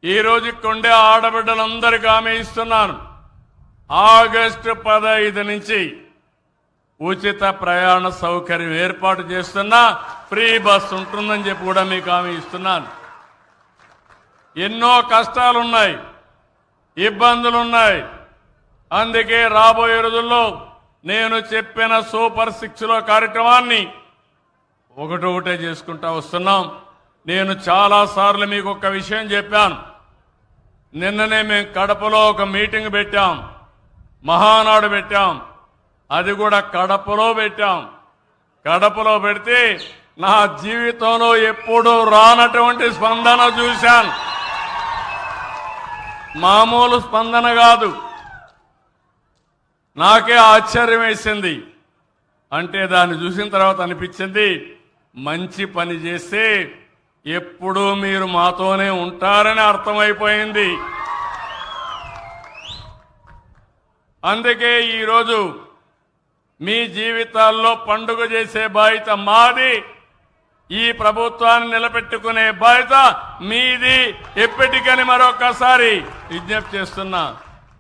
ఈ రోజు కొండే ఆడబిడ్డలందరికీ హామీ ఇస్తున్నాను. ఆగస్టు 15 నుంచి ఉచిత ప్రయాణ సౌకర్యం ఏర్పాటు చేస్తున్నా, ఫ్రీ బస్ ఉంటుందని చెప్పి కూడా మీకు హామీ ఇస్తున్నాను. ఎన్నో కష్టాలున్నాయి, ఇబ్బందులున్నాయి. అందుకే రాబోయే రోజుల్లో నేను చెప్పిన సూపర్ 6లో కార్యక్రమాన్ని ఒకటొకటే చేసుకుంటా వస్తున్నాం. నేను చాలాసార్లు మీకు ఒక విషయం చెప్పాను. నిన్ననే మేము కడపలో ఒక మీటింగ్ పెట్టాం, మహానాడు పెట్టాం. అది కూడా కడపలో పెట్టాం. కడపలో పెడితే నా జీవితంలో ఎప్పుడూ రానటువంటి స్పందన చూశాను. మామూలు స్పందన కాదు. నాకే ఆశ్చర్యం వేసింది. అంటే దాన్ని చూసిన తర్వాత అనిపించింది, మంచి పని చేస్తే ఎప్పుడూ మీరు మాతోనే ఉంటారని అర్థమైపోయింది. అందుకే ఈరోజు మీ జీవితాల్లో పండుగ చేసే బాధ్యత మాది, ఈ ప్రభుత్వాన్ని నిలబెట్టుకునే బాధ్యత మీది. ఎప్పటికని మరొకసారి విజ్ఞప్తి చేస్తున్నా.